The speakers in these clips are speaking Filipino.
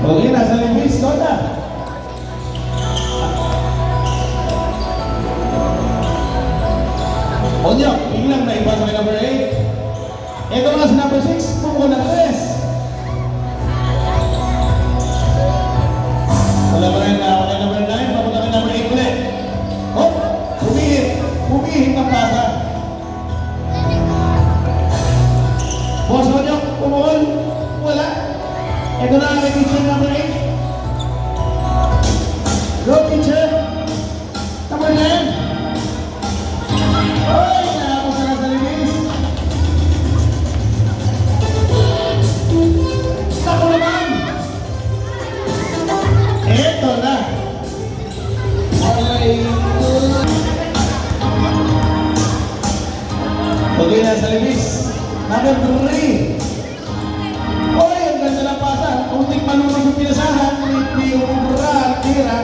Okay, nasa Limbis, Kota. Onyok, biglang naipasa kay number 8. Ito nga si number 6, pumuko ng 3. Wala pa rin na kay number 9, papunta kay number 8 ulit. Oh, humihit ng pasa. Boss Onyok, pumukol, wala. Ito na ang teacher number 8. Go teacher. Number 9. Oy, nakapos na sa Limbis. Ako naman. Eto na. Okay na sa Limbis. Number 3. Oy, ang ganda ng pasa. Kunting malunod yung pinasahan. Hindi yung tira.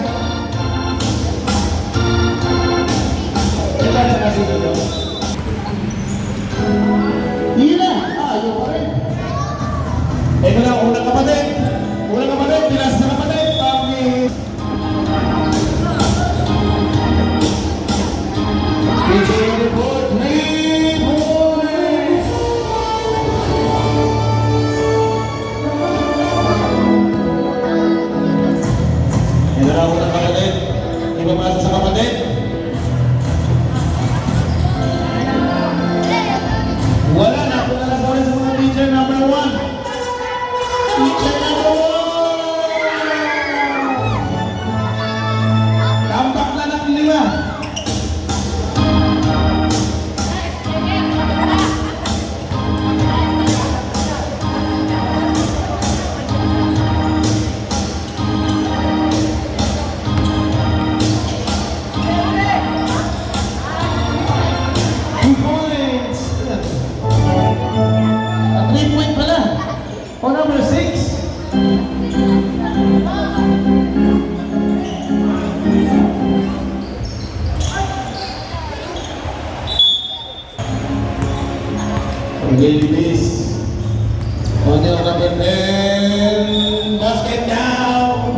Ito na kasi dito. Hindi na. Ayaw pa rin. Ito na, unang kapatid. Unang kapatid, pilas na kapatid. DJ report, ito na, unang kapatid. Ibabasa sa kapatid. Wala na, ako na lang sa mga teacher number 1. Teacher number 1! Tampak na ng 5. O number 6. Limbis. O number 10. Basket down.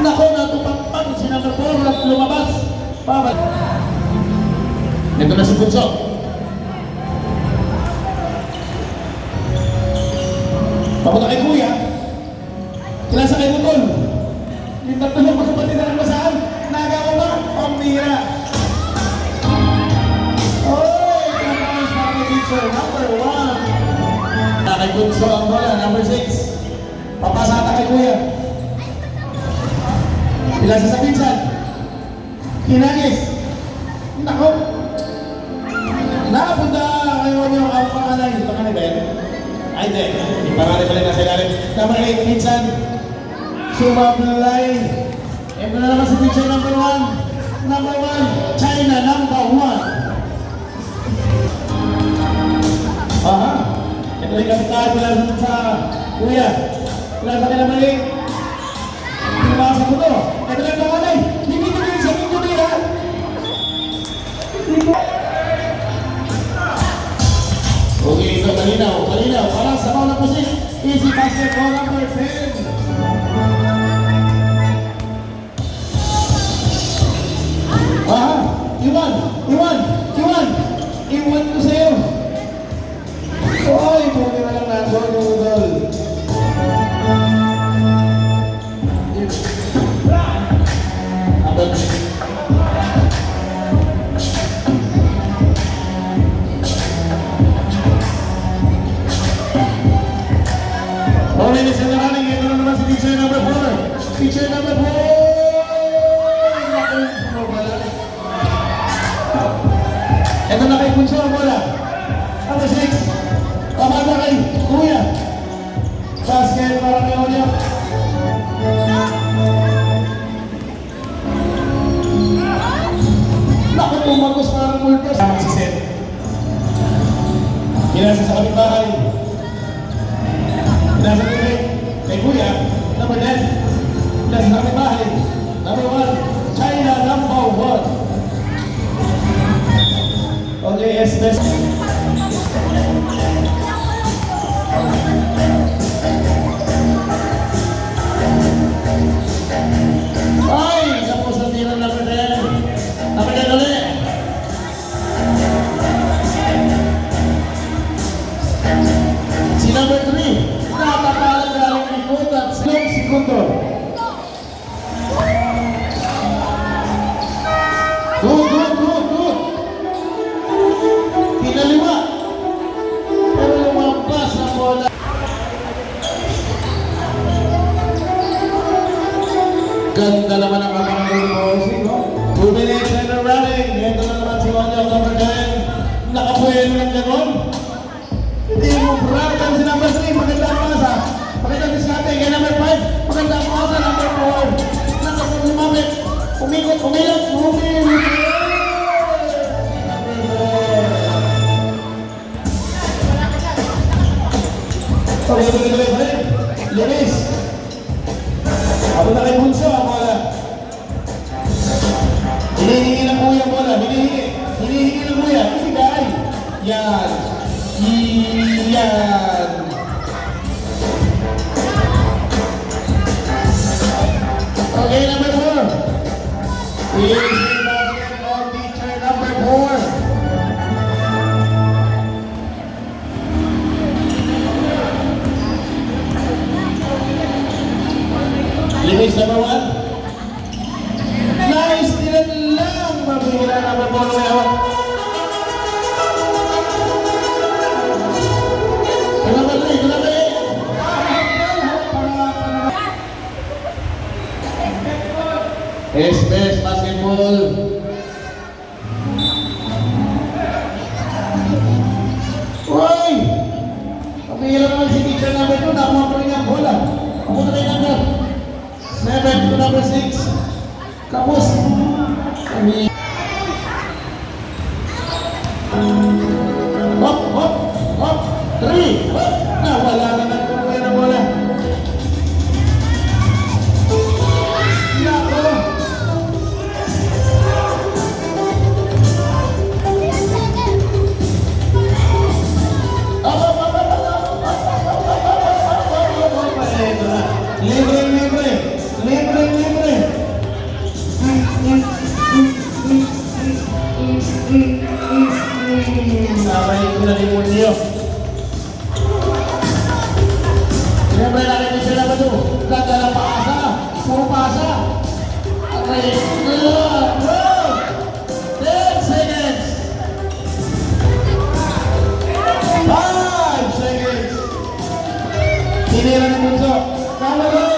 Nako, natupagpag si number 4 at lumabas. Babad. Ito na si Bunso. Papunta kay Kuya. Kinasa kay Butol. Yung tatlo ng magkapatid na nagmasaan. Nagawa ba? Pambira. Oy, kapag sa aking teacher, number 1. Kay Bunso ang bola, number 6. Papasata kay Kuya. Pinasa sa pinsan. Kinagis. Nako. Nakapunta kayo yung panganay. Ito ka ni Ben? Ay, hindi. Yung panganay pala nasa ilalim. Number 8, pinsan. Sumablay. Ito na naman si pinsan number 1. Number 1, China number 1. Aha. Ito yung kapitahan pala sa Kuya. Pinasa ka number 8. Pinasa ko to. Ito lang panganay. Hindi ko yung sabihin ko niya. Okay, ito kalinaw. Parang sa mga pusik. Easy basketball number 10. Aha. Iwan ko sa'yo. Oy, pwede na lang na. Gol. Minutes in the running, ito na naman si teacher number 4. Teacher number 4! Ito na kay Punso ang bola. Number 6. Pamata kay Kuya. Basket para kay Onyok. Naku, umagos parang multos. Si Seth. Kinasa sa kaming bahay. Nasa kay Kuya, number 10. Nasa sa bahay. Number 1, China number 1. Okay, yes, best. Ay, tapos na tira number 10. Number 10 ulit. Si number 3, natapalan galing likod at silong segundo. Good. Pinaliwa. Pero lumampas ang bola. Ganda naman ang mga bossing, no? 2 minutes and a running. Ito na naman si Wanya, number 10. Nakabuelo ng ganon. Hindi mo brother si number 3. Maganda ang pasa. Maganda ang diskate. Kaya number 5. Maganda ang pasa. Number 4. Nakapaglimamit. Umikot, umilat, tuloy. Linis. Ako na kay Bunso ang bola. Hinihingi ng kuya ang bola. Hinihingi ng kuya. Ibigay. Yan. Okay, number 4. Easy basketball teacher number 4. Linis number 1. Nice, tinan lang. Mabihira number 4 na may hawak. Number 3. Best basketball. Uy! Mabihira naman si teacher number 2. Nakuha ko rin ang bola. Ako na rin number 7 to number 6. Kapos. Hop. 3. Nawala na nagkukuha ng bola. Nako. Libre. Sabay ko na demonyo. Siyempre natin sila ba ito? Ganda ng paasa. Puro paasa. Okay. 10 seconds. 5 seconds. Tinira ni Bunso. Kamala.